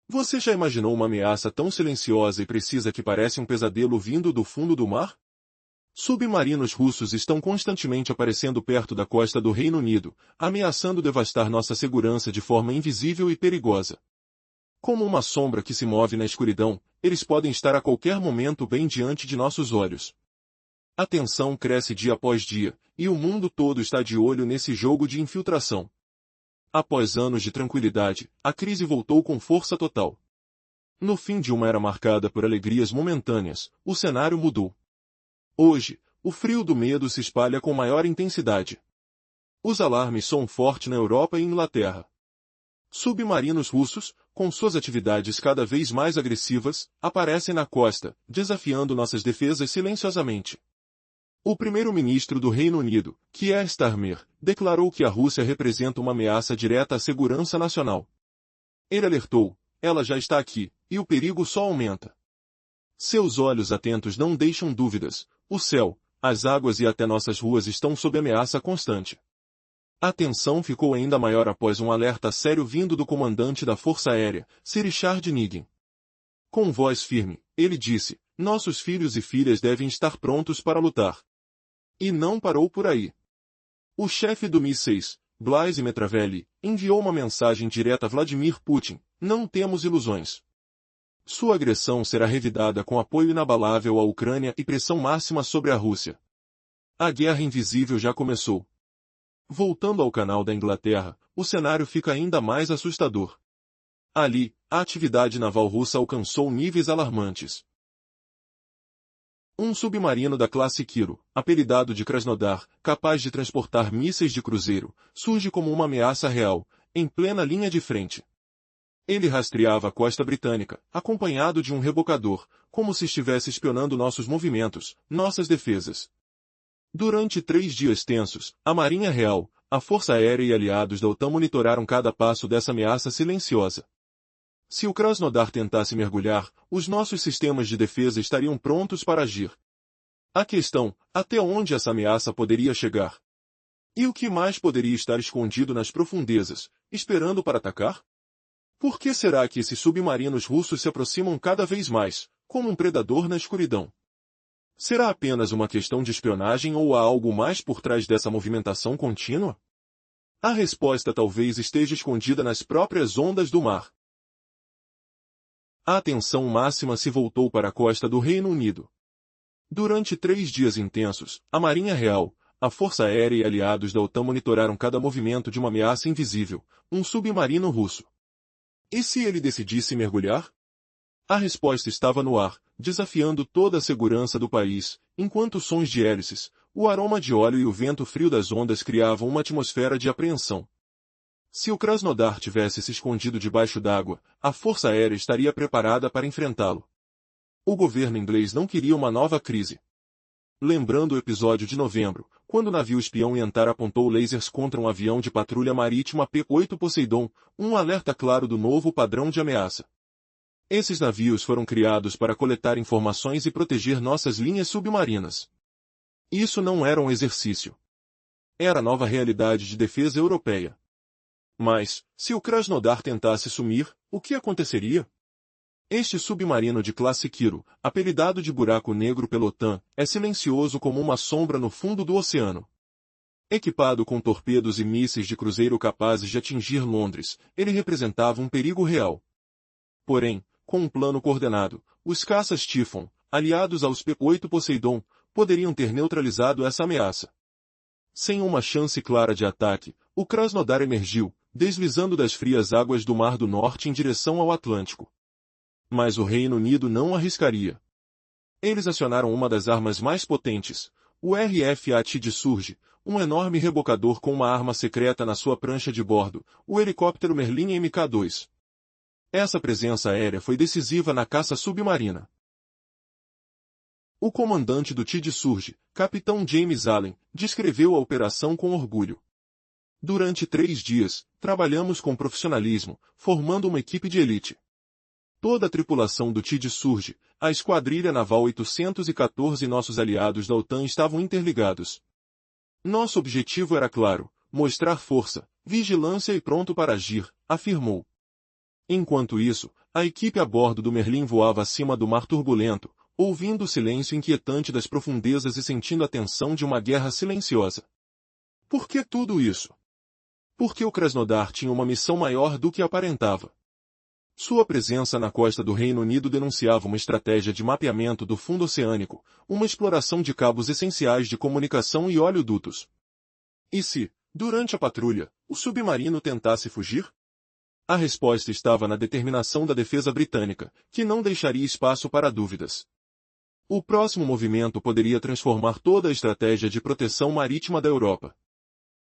Você já imaginou uma ameaça tão silenciosa e precisa que parece um pesadelo vindo do fundo do mar? Submarinos russos estão constantemente aparecendo perto da costa do Reino Unido, ameaçando devastar nossa segurança de forma invisível e perigosa. Como uma sombra que se move na escuridão, eles podem estar a qualquer momento bem diante de nossos olhos. A tensão cresce dia após dia, e o mundo todo está de olho nesse jogo de infiltração. Após anos de tranquilidade, a crise voltou com força total. No fim de uma era marcada por alegrias momentâneas, o cenário mudou. Hoje, o frio do medo se espalha com maior intensidade. Os alarmes soam forte na Europa e Inglaterra. Submarinos russos, com suas atividades cada vez mais agressivas, aparecem na costa, desafiando nossas defesas silenciosamente. O primeiro-ministro do Reino Unido, Keir Starmer, declarou que a Rússia representa uma ameaça direta à segurança nacional. Ele alertou: ela já está aqui, e o perigo só aumenta. Seus olhos atentos não deixam dúvidas: o céu, as águas e até nossas ruas estão sob ameaça constante. A tensão ficou ainda maior após um alerta sério vindo do comandante da Força Aérea, Sir Richard Nigin. Com voz firme, ele disse: nossos filhos e filhas devem estar prontos para lutar. E não parou por aí. O chefe do mísseis, Blaise Metravelli, enviou uma mensagem direta a Vladimir Putin: não temos ilusões. Sua agressão será revidada com apoio inabalável à Ucrânia e pressão máxima sobre a Rússia. A guerra invisível já começou. Voltando ao canal da Inglaterra, o cenário fica ainda mais assustador. Ali, a atividade naval russa alcançou níveis alarmantes. Um submarino da classe Kiro, apelidado de Krasnodar, capaz de transportar mísseis de cruzeiro, surge como uma ameaça real, em plena linha de frente. Ele rastreava a costa britânica, acompanhado de um rebocador, como se estivesse espionando nossos movimentos, nossas defesas. Durante 3 dias tensos, a Marinha Real, a Força Aérea e aliados da OTAN monitoraram cada passo dessa ameaça silenciosa. Se o Krasnodar tentasse mergulhar, os nossos sistemas de defesa estariam prontos para agir. A questão: até onde essa ameaça poderia chegar? E o que mais poderia estar escondido nas profundezas, esperando para atacar? Por que será que esses submarinos russos se aproximam cada vez mais, como um predador na escuridão? Será apenas uma questão de espionagem ou há algo mais por trás dessa movimentação contínua? A resposta talvez esteja escondida nas próprias ondas do mar. A atenção máxima se voltou para a costa do Reino Unido. Durante 3 dias intensos, a Marinha Real, a Força Aérea e aliados da OTAN monitoraram cada movimento de uma ameaça invisível, um submarino russo. E se ele decidisse mergulhar? A resposta estava no ar, desafiando toda a segurança do país, enquanto sons de hélices, o aroma de óleo e o vento frio das ondas criavam uma atmosfera de apreensão. Se o Krasnodar tivesse se escondido debaixo d'água, a Força Aérea estaria preparada para enfrentá-lo. O governo inglês não queria uma nova crise. Lembrando o episódio de novembro, quando o navio espião Yantar apontou lasers contra um avião de patrulha marítima P-8 Poseidon, um alerta claro do novo padrão de ameaça. Esses navios foram criados para coletar informações e proteger nossas linhas submarinas. Isso não era um exercício. Era a nova realidade de defesa europeia. Mas, se o Krasnodar tentasse sumir, o que aconteceria? Este submarino de classe Kiro, apelidado de buraco negro pela OTAN, é silencioso como uma sombra no fundo do oceano. Equipado com torpedos e mísseis de cruzeiro capazes de atingir Londres, ele representava um perigo real. Porém, com um plano coordenado, os caças Typhoon, aliados aos P-8 Poseidon, poderiam ter neutralizado essa ameaça. Sem uma chance clara de ataque, o Krasnodar emergiu, deslizando das frias águas do Mar do Norte em direção ao Atlântico. Mas o Reino Unido não arriscaria. Eles acionaram uma das armas mais potentes, o RFA Tid Surge, um enorme rebocador com uma arma secreta na sua prancha de bordo, o helicóptero Merlin Mk2. Essa presença aérea foi decisiva na caça submarina. O comandante do Tid Surge, capitão James Allen, descreveu a operação com orgulho. Durante 3 dias, trabalhamos com profissionalismo, formando uma equipe de elite. Toda a tripulação do Tid Surge, a Esquadrilha Naval 814 e nossos aliados da OTAN estavam interligados. Nosso objetivo era claro: mostrar força, vigilância e pronto para agir, afirmou. Enquanto isso, a equipe a bordo do Merlin voava acima do mar turbulento, ouvindo o silêncio inquietante das profundezas e sentindo a tensão de uma guerra silenciosa. Por que tudo isso? Porque o Krasnodar tinha uma missão maior do que aparentava. Sua presença na costa do Reino Unido denunciava uma estratégia de mapeamento do fundo oceânico, uma exploração de cabos essenciais de comunicação e oleodutos. E se, durante a patrulha, o submarino tentasse fugir? A resposta estava na determinação da defesa britânica, que não deixaria espaço para dúvidas. O próximo movimento poderia transformar toda a estratégia de proteção marítima da Europa.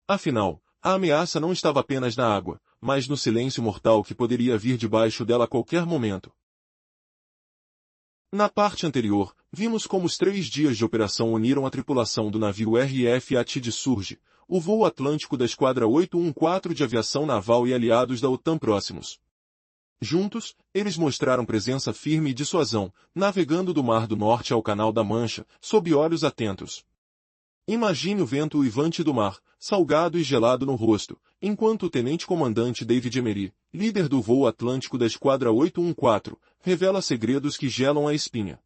Afinal, a ameaça não estava apenas na água, mas no silêncio mortal que poderia vir debaixo dela a qualquer momento. Na parte anterior, vimos como os 3 dias de operação uniram a tripulação do navio RF Atid Surge, o voo atlântico da Esquadra 814 de Aviação Naval e aliados da OTAN próximos. Juntos, eles mostraram presença firme e dissuasão, navegando do Mar do Norte ao Canal da Mancha, sob olhos atentos. Imagine o vento uivante do mar, salgado e gelado no rosto, enquanto o tenente-comandante David Emery, líder do voo atlântico da Esquadra 814, revela segredos que gelam a espinha.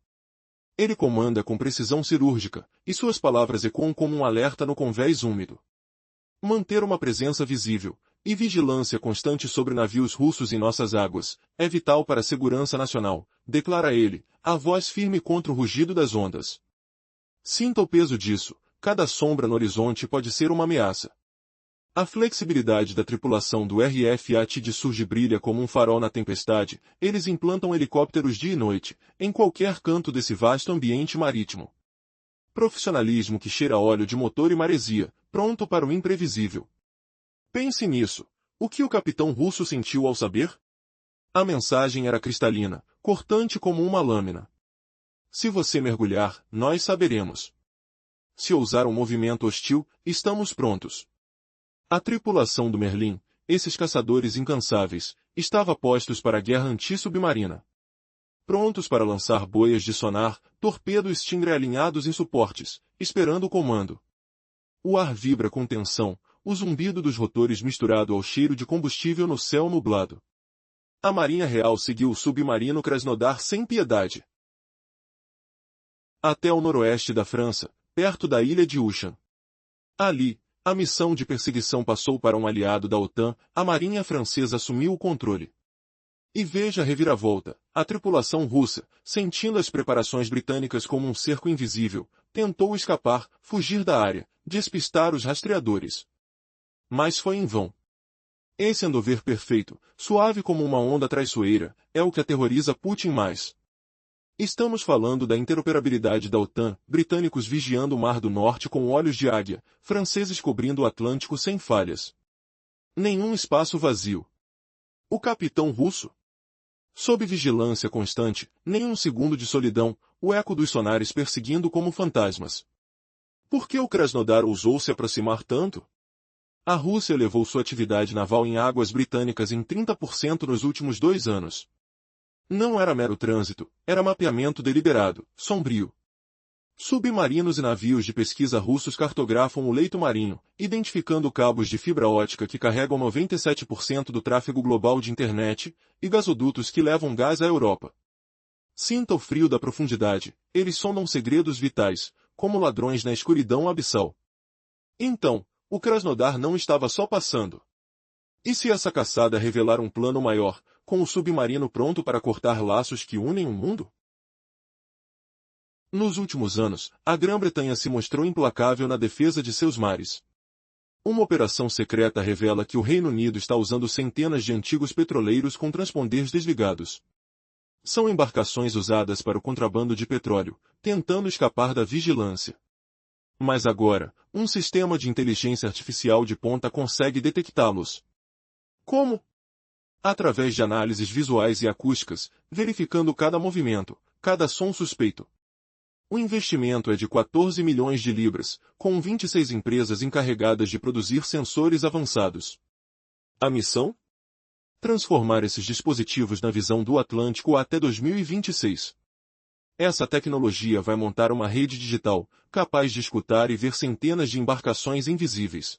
Ele comanda com precisão cirúrgica, e suas palavras ecoam como um alerta no convés úmido. Manter uma presença visível e vigilância constante sobre navios russos em nossas águas é vital para a segurança nacional, declara ele, a voz firme contra o rugido das ondas. Sinta o peso disso. Cada sombra no horizonte pode ser uma ameaça. A flexibilidade da tripulação do RF Atid Surge brilha como um farol na tempestade, eles implantam helicópteros dia e noite, em qualquer canto desse vasto ambiente marítimo. Profissionalismo que cheira a óleo de motor e maresia, pronto para o imprevisível. Pense nisso. O que o capitão russo sentiu ao saber? A mensagem era cristalina, cortante como uma lâmina. Se você mergulhar, nós saberemos. Se ousar um movimento hostil, estamos prontos. A tripulação do Merlin, esses caçadores incansáveis, estava postos para a guerra anti-submarina. Prontos para lançar boias de sonar, torpedo Stinger alinhados em suportes, esperando o comando. O ar vibra com tensão, o zumbido dos rotores misturado ao cheiro de combustível no céu nublado. A Marinha Real seguiu o submarino Krasnodar sem piedade. Até o noroeste da França, perto da ilha de Ushan. Ali, a missão de perseguição passou para um aliado da OTAN, a Marinha Francesa assumiu o controle. E veja a reviravolta, a tripulação russa, sentindo as preparações britânicas como um cerco invisível, tentou escapar, fugir da área, despistar os rastreadores. Mas foi em vão. Esse andover perfeito, suave como uma onda traiçoeira, é o que aterroriza Putin mais. Estamos falando da interoperabilidade da OTAN, britânicos vigiando o Mar do Norte com olhos de águia, franceses cobrindo o Atlântico sem falhas. Nenhum espaço vazio. O capitão russo? Sob vigilância constante, nem um segundo de solidão, o eco dos sonares perseguindo como fantasmas. Por que o Krasnodar ousou se aproximar tanto? A Rússia elevou sua atividade naval em águas britânicas em 30% nos últimos 2 anos. Não era mero trânsito, era mapeamento deliberado, sombrio. Submarinos e navios de pesquisa russos cartografam o leito marinho, identificando cabos de fibra ótica que carregam 97% do tráfego global de internet, e gasodutos que levam gás à Europa. Sinta o frio da profundidade, eles sondam segredos vitais, como ladrões na escuridão abissal. Então, o Krasnodar não estava só passando. E se essa caçada revelar um plano maior, com o submarino pronto para cortar laços que unem o mundo? Nos últimos anos, a Grã-Bretanha se mostrou implacável na defesa de seus mares. Uma operação secreta revela que o Reino Unido está usando centenas de antigos petroleiros com transponders desligados. São embarcações usadas para o contrabando de petróleo, tentando escapar da vigilância. Mas agora, um sistema de inteligência artificial de ponta consegue detectá-los. Como? Através de análises visuais e acústicas, verificando cada movimento, cada som suspeito. O investimento é de 14 milhões de libras, com 26 empresas encarregadas de produzir sensores avançados. A missão? Transformar esses dispositivos na visão do Atlântico até 2026. Essa tecnologia vai montar uma rede digital, capaz de escutar e ver centenas de embarcações invisíveis.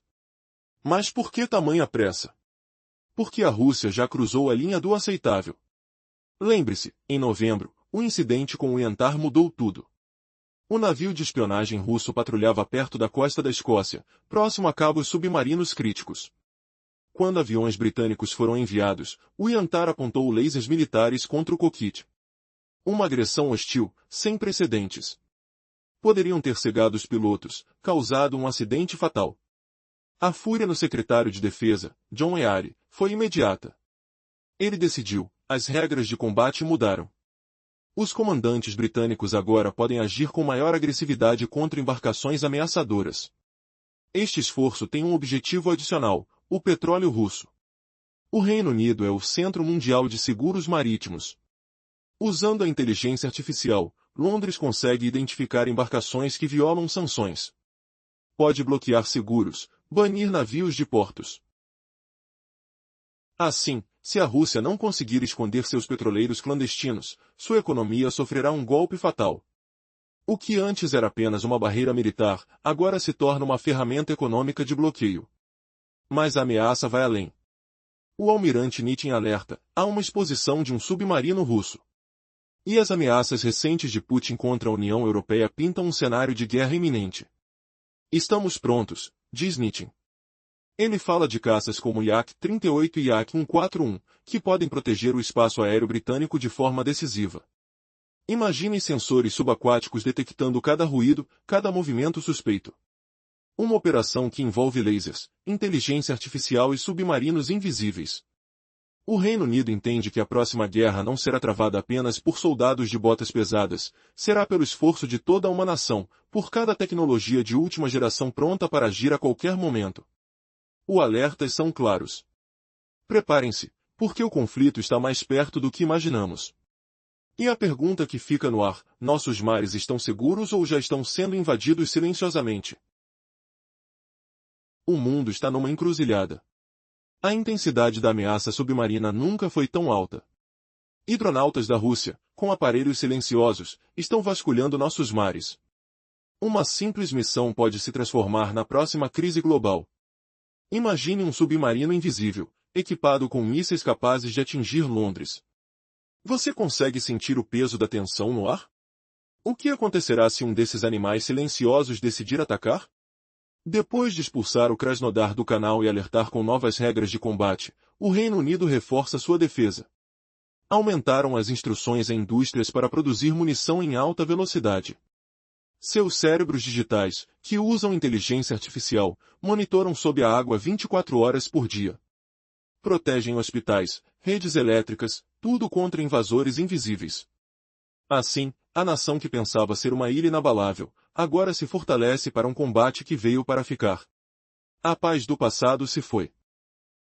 Mas por que tamanha pressa? Porque a Rússia já cruzou a linha do aceitável. Lembre-se, em novembro, o incidente com o Yantar mudou tudo. O navio de espionagem russo patrulhava perto da costa da Escócia, próximo a cabos submarinos críticos. Quando aviões britânicos foram enviados, o Yantar apontou lasers militares contra o cockpit. Uma agressão hostil, sem precedentes. Poderiam ter cegado os pilotos, causado um acidente fatal. A fúria no secretário de Defesa, John Eare, foi imediata. Ele decidiu, as regras de combate mudaram. Os comandantes britânicos agora podem agir com maior agressividade contra embarcações ameaçadoras. Este esforço tem um objetivo adicional, o petróleo russo. O Reino Unido é o centro mundial de seguros marítimos. Usando a inteligência artificial, Londres consegue identificar embarcações que violam sanções. Pode bloquear seguros, banir navios de portos. Assim, se a Rússia não conseguir esconder seus petroleiros clandestinos, sua economia sofrerá um golpe fatal. O que antes era apenas uma barreira militar, agora se torna uma ferramenta econômica de bloqueio. Mas a ameaça vai além. O almirante Nitin alerta, há uma exposição de um submarino russo. E as ameaças recentes de Putin contra a União Europeia pintam um cenário de guerra iminente. Estamos prontos, diz Nitin. Ele fala de caças como Yak-38 e Yak-141, que podem proteger o espaço aéreo britânico de forma decisiva. Imaginem sensores subaquáticos detectando cada ruído, cada movimento suspeito. Uma operação que envolve lasers, inteligência artificial e submarinos invisíveis. O Reino Unido entende que a próxima guerra não será travada apenas por soldados de botas pesadas, será pelo esforço de toda uma nação, por cada tecnologia de última geração pronta para agir a qualquer momento. Os alertas são claros. Preparem-se, porque o conflito está mais perto do que imaginamos. E a pergunta que fica no ar, nossos mares estão seguros ou já estão sendo invadidos silenciosamente? O mundo está numa encruzilhada. A intensidade da ameaça submarina nunca foi tão alta. Hidronautas da Rússia, com aparelhos silenciosos, estão vasculhando nossos mares. Uma simples missão pode se transformar na próxima crise global. Imagine um submarino invisível, equipado com mísseis capazes de atingir Londres. Você consegue sentir o peso da tensão no ar? O que acontecerá se um desses animais silenciosos decidir atacar? Depois de expulsar o Krasnodar do canal e alertar com novas regras de combate, o Reino Unido reforça sua defesa. Aumentaram as instruções a indústrias para produzir munição em alta velocidade. Seus cérebros digitais, que usam inteligência artificial, monitoram sob a água 24 horas por dia. Protegem hospitais, redes elétricas, tudo contra invasores invisíveis. Assim, a nação que pensava ser uma ilha inabalável, agora se fortalece para um combate que veio para ficar. A paz do passado se foi.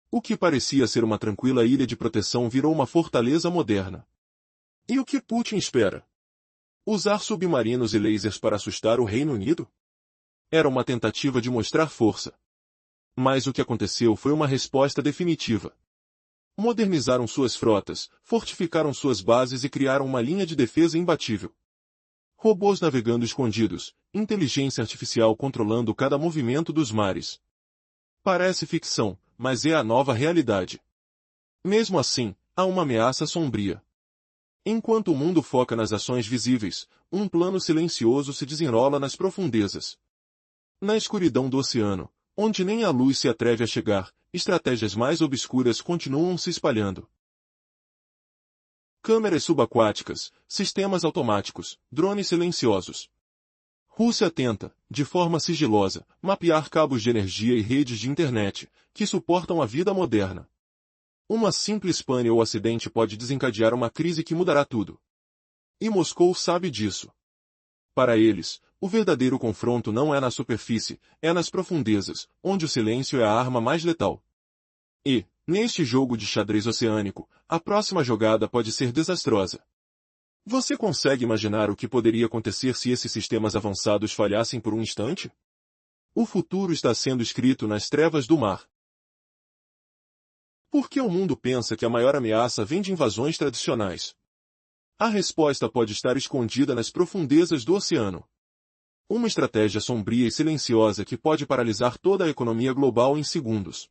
O que parecia ser uma tranquila ilha de proteção virou uma fortaleza moderna. E o que Putin espera? Usar submarinos e lasers para assustar o Reino Unido? Era uma tentativa de mostrar força. Mas o que aconteceu foi uma resposta definitiva. Modernizaram suas frotas, fortificaram suas bases e criaram uma linha de defesa imbatível. Robôs navegando escondidos, inteligência artificial controlando cada movimento dos mares. Parece ficção, mas é a nova realidade. Mesmo assim, há uma ameaça sombria. Enquanto o mundo foca nas ações visíveis, um plano silencioso se desenrola nas profundezas. Na escuridão do oceano, onde nem a luz se atreve a chegar, estratégias mais obscuras continuam se espalhando. Câmeras subaquáticas, sistemas automáticos, drones silenciosos. Rússia tenta, de forma sigilosa, mapear cabos de energia e redes de internet, que suportam a vida moderna. Uma simples pane ou acidente pode desencadear uma crise que mudará tudo. E Moscou sabe disso. Para eles, o verdadeiro confronto não é na superfície, é nas profundezas, onde o silêncio é a arma mais letal. E, neste jogo de xadrez oceânico, a próxima jogada pode ser desastrosa. Você consegue imaginar o que poderia acontecer se esses sistemas avançados falhassem por um instante? O futuro está sendo escrito nas trevas do mar. Por que o mundo pensa que a maior ameaça vem de invasões tradicionais? A resposta pode estar escondida nas profundezas do oceano. Uma estratégia sombria e silenciosa que pode paralisar toda a economia global em segundos.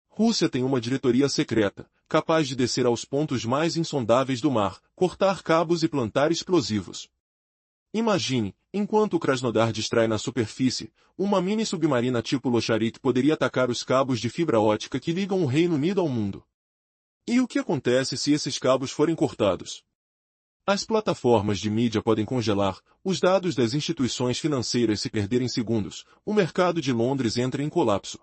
Rússia tem uma diretoria secreta, capaz de descer aos pontos mais insondáveis do mar, cortar cabos e plantar explosivos. Imagine, enquanto o Krasnodar distrai na superfície, uma mini submarina tipo Locharit poderia atacar os cabos de fibra ótica que ligam o Reino Unido ao mundo. E o que acontece se esses cabos forem cortados? As plataformas de mídia podem congelar, os dados das instituições financeiras se perderem em segundos, o mercado de Londres entra em colapso.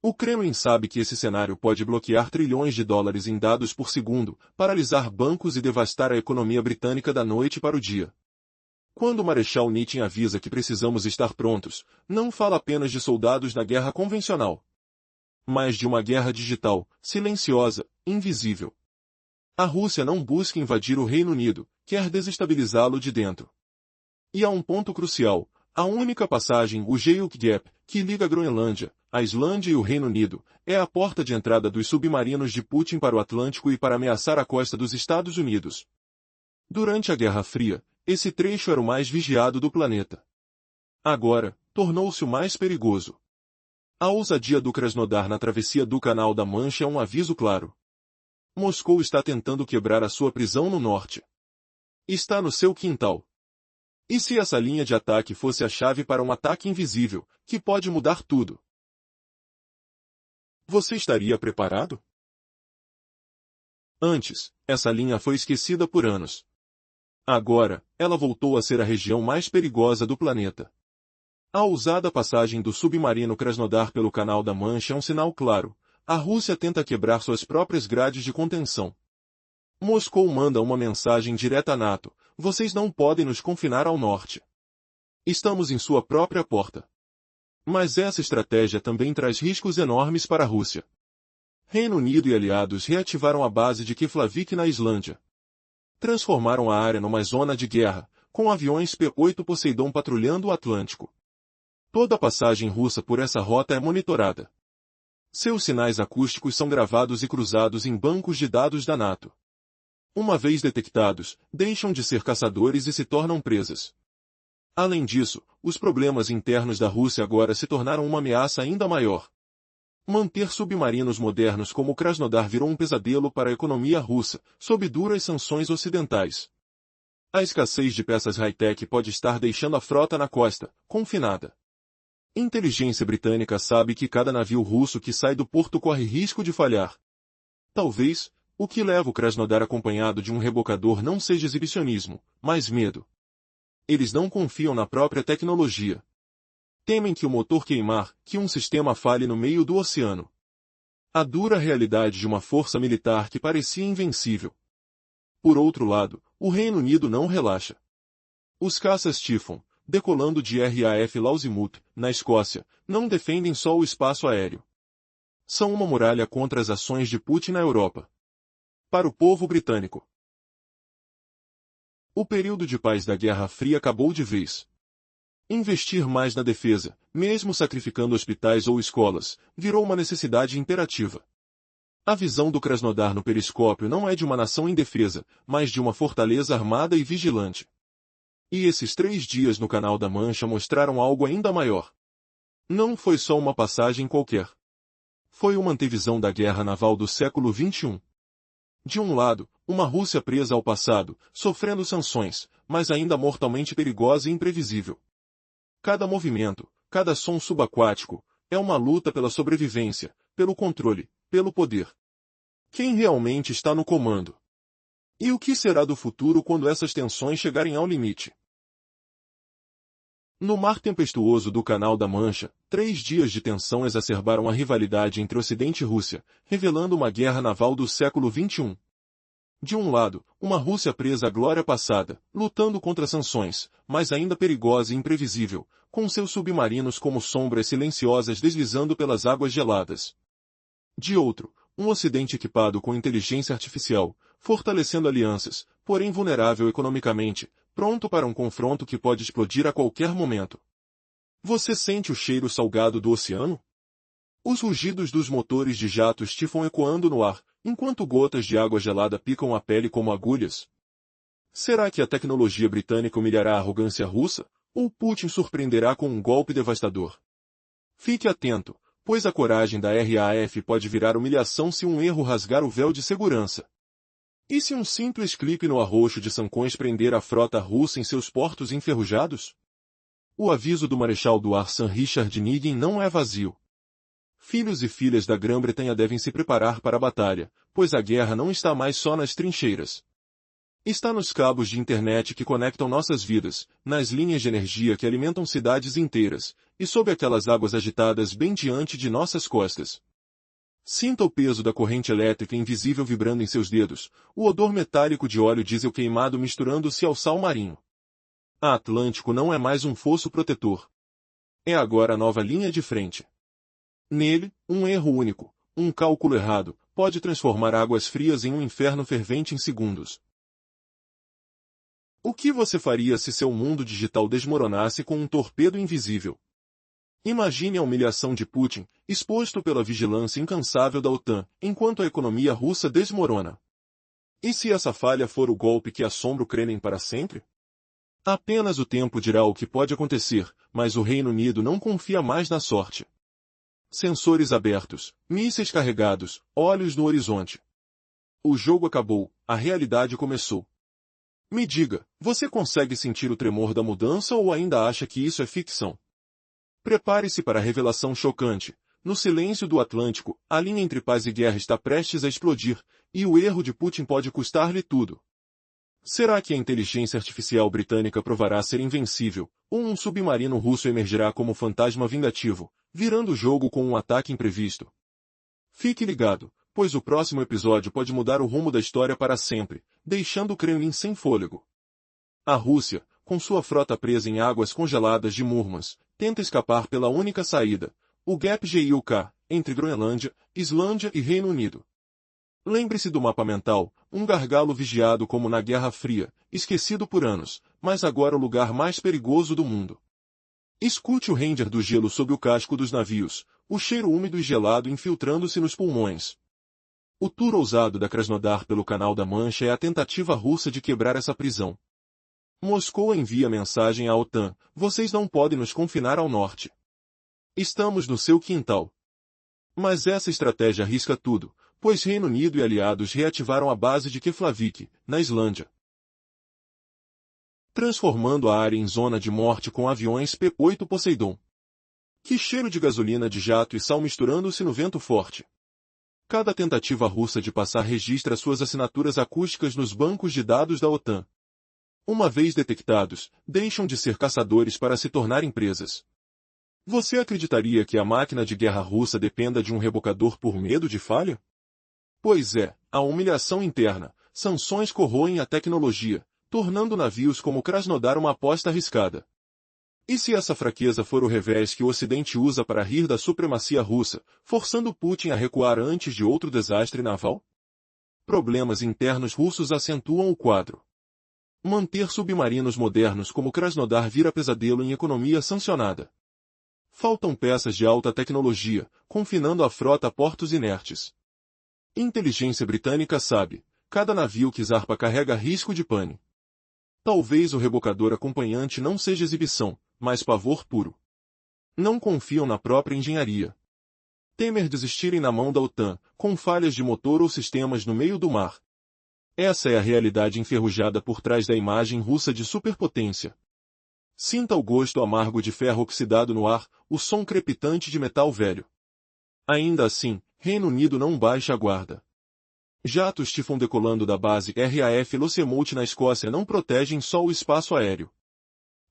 O Kremlin sabe que esse cenário pode bloquear trilhões de dólares em dados por segundo, paralisar bancos e devastar a economia britânica da noite para o dia. Quando o Marechal Nitin avisa que precisamos estar prontos, não fala apenas de soldados na guerra convencional, mas de uma guerra digital, silenciosa, invisível. A Rússia não busca invadir o Reino Unido, quer desestabilizá-lo de dentro. E há um ponto crucial: a única passagem, o Geyuk Gap, que liga a Groenlândia, a Islândia e o Reino Unido, é a porta de entrada dos submarinos de Putin para o Atlântico e para ameaçar a costa dos Estados Unidos. Durante a Guerra Fria, esse trecho era o mais vigiado do planeta. Agora, tornou-se o mais perigoso. A ousadia do Krasnodar na travessia do Canal da Mancha é um aviso claro. Moscou está tentando quebrar a sua prisão no norte. Está no seu quintal. E se essa linha de ataque fosse a chave para um ataque invisível, que pode mudar tudo? Você estaria preparado? Antes, essa linha foi esquecida por anos. Agora, ela voltou a ser a região mais perigosa do planeta. A ousada passagem do submarino Krasnodar pelo Canal da Mancha é um sinal claro. A Rússia tenta quebrar suas próprias grades de contenção. Moscou manda uma mensagem direta à NATO: vocês não podem nos confinar ao norte. Estamos em sua própria porta. Mas essa estratégia também traz riscos enormes para a Rússia. Reino Unido e aliados reativaram a base de Keflavik na Islândia. Transformaram a área numa zona de guerra, com aviões P-8 Poseidon patrulhando o Atlântico. Toda a passagem russa por essa rota é monitorada. Seus sinais acústicos são gravados e cruzados em bancos de dados da NATO. Uma vez detectados, deixam de ser caçadores e se tornam presas. Além disso, os problemas internos da Rússia agora se tornaram uma ameaça ainda maior. Manter submarinos modernos como o Krasnodar virou um pesadelo para a economia russa, sob duras sanções ocidentais. A escassez de peças high-tech pode estar deixando a frota na costa, confinada. Inteligência britânica sabe que cada navio russo que sai do porto corre risco de falhar. Talvez, o que leva o Krasnodar acompanhado de um rebocador não seja exibicionismo, mas medo. Eles não confiam na própria tecnologia. Temem que o motor queimar, que um sistema falhe no meio do oceano. A dura realidade de uma força militar que parecia invencível. Por outro lado, o Reino Unido não relaxa. Os caças Typhoon, decolando de RAF Lausimut, na Escócia, não defendem só o espaço aéreo. São uma muralha contra as ações de Putin na Europa. Para o povo britânico, o período de paz da Guerra Fria acabou de vez. Investir mais na defesa, mesmo sacrificando hospitais ou escolas, virou uma necessidade imperativa. A visão do Krasnodar no periscópio não é de uma nação indefesa, mas de uma fortaleza armada e vigilante. E esses 3 dias no Canal da Mancha mostraram algo ainda maior. Não foi só uma passagem qualquer. Foi uma antevisão da guerra naval do século XXI. De um lado, uma Rússia presa ao passado, sofrendo sanções, mas ainda mortalmente perigosa e imprevisível. Cada movimento, cada som subaquático, é uma luta pela sobrevivência, pelo controle, pelo poder. Quem realmente está no comando? E o que será do futuro quando essas tensões chegarem ao limite? No mar tempestuoso do Canal da Mancha, 3 dias de tensão exacerbaram a rivalidade entre Ocidente e Rússia, revelando uma guerra naval do século XXI. De um lado, uma Rússia presa à glória passada, lutando contra sanções, mas ainda perigosa e imprevisível, com seus submarinos como sombras silenciosas deslizando pelas águas geladas. De outro, um Ocidente equipado com inteligência artificial, fortalecendo alianças, porém vulnerável economicamente, pronto para um confronto que pode explodir a qualquer momento. Você sente o cheiro salgado do oceano? Os rugidos dos motores de jatos Typhoon ecoando no ar, enquanto gotas de água gelada picam a pele como agulhas? Será que a tecnologia britânica humilhará a arrogância russa, ou Putin surpreenderá com um golpe devastador? Fique atento, pois a coragem da RAF pode virar humilhação se um erro rasgar o véu de segurança. E se um simples clipe no arroxo de Sancões prender a frota russa em seus portos enferrujados? O aviso do Marechal do Ar Sir Richard Niggen não é vazio. Filhos e filhas da Grã-Bretanha devem se preparar para a batalha, pois a guerra não está mais só nas trincheiras. Está nos cabos de internet que conectam nossas vidas, nas linhas de energia que alimentam cidades inteiras, e sob aquelas águas agitadas bem diante de nossas costas. Sinta o peso da corrente elétrica invisível vibrando em seus dedos, o odor metálico de óleo diesel queimado misturando-se ao sal marinho. A Atlântico não é mais um fosso protetor. É agora a nova linha de frente. Nele, um erro único, um cálculo errado, pode transformar águas frias em um inferno fervente em segundos. O que você faria se seu mundo digital desmoronasse com um torpedo invisível? Imagine a humilhação de Putin, exposto pela vigilância incansável da OTAN, enquanto a economia russa desmorona. E se essa falha for o golpe que assombra o Kremlin para sempre? Apenas o tempo dirá o que pode acontecer, mas o Reino Unido não confia mais na sorte. Sensores abertos, mísseis carregados, olhos no horizonte. O jogo acabou, a realidade começou. Me diga, você consegue sentir o tremor da mudança ou ainda acha que isso é ficção? Prepare-se para a revelação chocante. No silêncio do Atlântico, a linha entre paz e guerra está prestes a explodir, e o erro de Putin pode custar-lhe tudo. Será que a inteligência artificial britânica provará ser invencível, ou um submarino russo emergirá como fantasma vingativo, virando o jogo com um ataque imprevisto? Fique ligado, pois o próximo episódio pode mudar o rumo da história para sempre, deixando o Kremlin sem fôlego. A Rússia, com sua frota presa em águas congeladas de Murmansk, tenta escapar pela única saída, o Gap GIUK, entre Groenlândia, Islândia e Reino Unido. Lembre-se do mapa mental, um gargalo vigiado como na Guerra Fria, esquecido por anos, mas agora o lugar mais perigoso do mundo. Escute o render do gelo sob o casco dos navios, o cheiro úmido e gelado infiltrando-se nos pulmões. O tour ousado da Krasnodar pelo Canal da Mancha é a tentativa russa de quebrar essa prisão. Moscou envia mensagem à OTAN, vocês não podem nos confinar ao norte. Estamos no seu quintal. Mas essa estratégia arrisca tudo, pois Reino Unido e aliados reativaram a base de Keflavik, na Islândia, transformando a área em zona de morte com aviões P-8 Poseidon. Que cheiro de gasolina de jato e sal misturando-se no vento forte. Cada tentativa russa de passar registra suas assinaturas acústicas nos bancos de dados da OTAN. Uma vez detectados, deixam de ser caçadores para se tornarem presas. Você acreditaria que a máquina de guerra russa dependa de um rebocador por medo de falha? Pois é, a humilhação interna, sanções corroem a tecnologia, tornando navios como Krasnodar uma aposta arriscada. E se essa fraqueza for o revés que o Ocidente usa para rir da supremacia russa, forçando Putin a recuar antes de outro desastre naval? Problemas internos russos acentuam o quadro. Manter submarinos modernos como Krasnodar vira pesadelo em economia sancionada. Faltam peças de alta tecnologia, confinando a frota a portos inertes. Inteligência britânica sabe, cada navio que zarpa carrega risco de pane. Talvez o rebocador acompanhante não seja exibição, mas pavor puro. Não confiam na própria engenharia. Temer desistirem na mão da OTAN, com falhas de motor ou sistemas no meio do mar. Essa é a realidade enferrujada por trás da imagem russa de superpotência. Sinta o gosto amargo de ferro oxidado no ar, o som crepitante de metal velho. Ainda assim, Reino Unido não baixa a guarda. Jatos Typhoon decolando da base RAF Losemouth na Escócia não protegem só o espaço aéreo.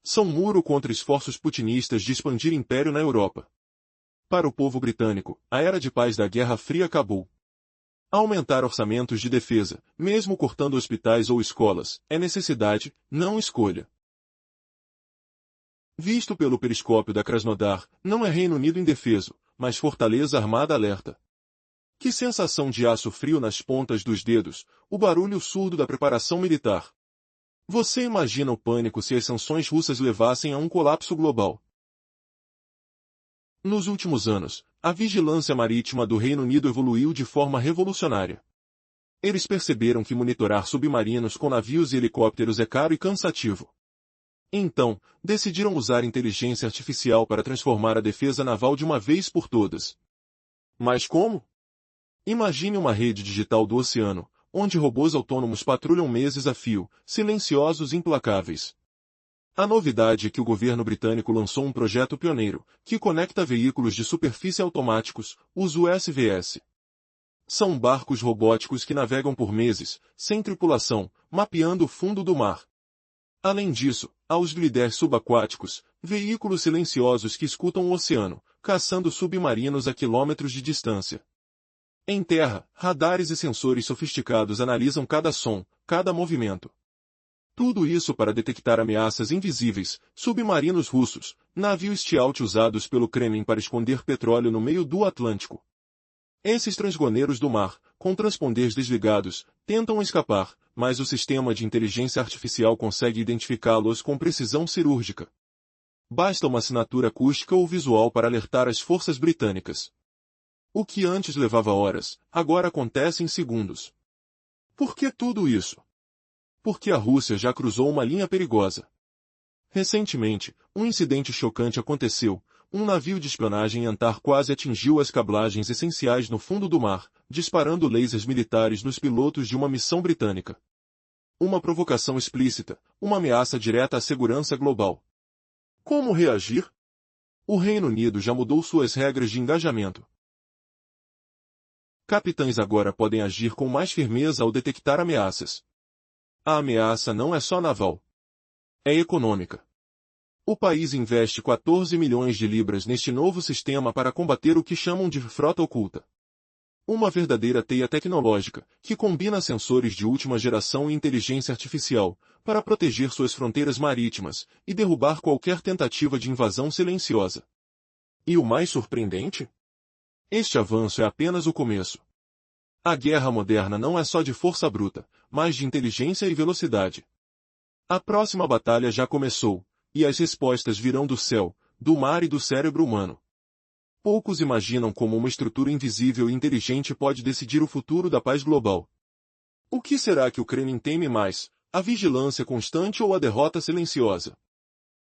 São muro contra esforços putinistas de expandir império na Europa. Para o povo britânico, a era de paz da Guerra Fria acabou. Aumentar orçamentos de defesa, mesmo cortando hospitais ou escolas, é necessidade, não escolha. Visto pelo periscópio da Krasnodar, não é Reino Unido indefeso, mas fortaleza armada alerta. Que sensação de aço frio nas pontas dos dedos, o barulho surdo da preparação militar. Você imagina o pânico se as sanções russas levassem a um colapso global. Nos últimos anos, a vigilância marítima do Reino Unido evoluiu de forma revolucionária. Eles perceberam que monitorar submarinos com navios e helicópteros é caro e cansativo. Então, decidiram usar inteligência artificial para transformar a defesa naval de uma vez por todas. Mas como? Imagine uma rede digital do oceano, onde robôs autônomos patrulham meses a fio, silenciosos e implacáveis. A novidade é que o governo britânico lançou um projeto pioneiro, que conecta veículos de superfície automáticos, os USVS. São barcos robóticos que navegam por meses, sem tripulação, mapeando o fundo do mar. Além disso, há os gliders subaquáticos, veículos silenciosos que escutam o oceano, caçando submarinos a quilômetros de distância. Em terra, radares e sensores sofisticados analisam cada som, cada movimento. Tudo isso para detectar ameaças invisíveis, submarinos russos, navios stealth usados pelo Kremlin para esconder petróleo no meio do Atlântico. Esses transgoneiros do mar, com transponders desligados, tentam escapar, mas o sistema de inteligência artificial consegue identificá-los com precisão cirúrgica. Basta uma assinatura acústica ou visual para alertar as forças britânicas. O que antes levava horas, agora acontece em segundos. Por que tudo isso? Porque a Rússia já cruzou uma linha perigosa. Recentemente, um incidente chocante aconteceu. Um navio de espionagem Antar quase atingiu as cablagens essenciais no fundo do mar, disparando lasers militares nos pilotos de uma missão britânica. Uma provocação explícita, uma ameaça direta à segurança global. Como reagir? O Reino Unido já mudou suas regras de engajamento. Capitães agora podem agir com mais firmeza ao detectar ameaças. A ameaça não é só naval. É econômica. O país investe 14 milhões de libras neste novo sistema para combater o que chamam de frota oculta. Uma verdadeira teia tecnológica, que combina sensores de última geração e inteligência artificial, para proteger suas fronteiras marítimas e derrubar qualquer tentativa de invasão silenciosa. E o mais surpreendente? Este avanço é apenas o começo. A guerra moderna não é só de força bruta, mas de inteligência e velocidade. A próxima batalha já começou, e as respostas virão do céu, do mar e do cérebro humano. Poucos imaginam como uma estrutura invisível e inteligente pode decidir o futuro da paz global. O que será que o Kremlin teme mais, a vigilância constante ou a derrota silenciosa?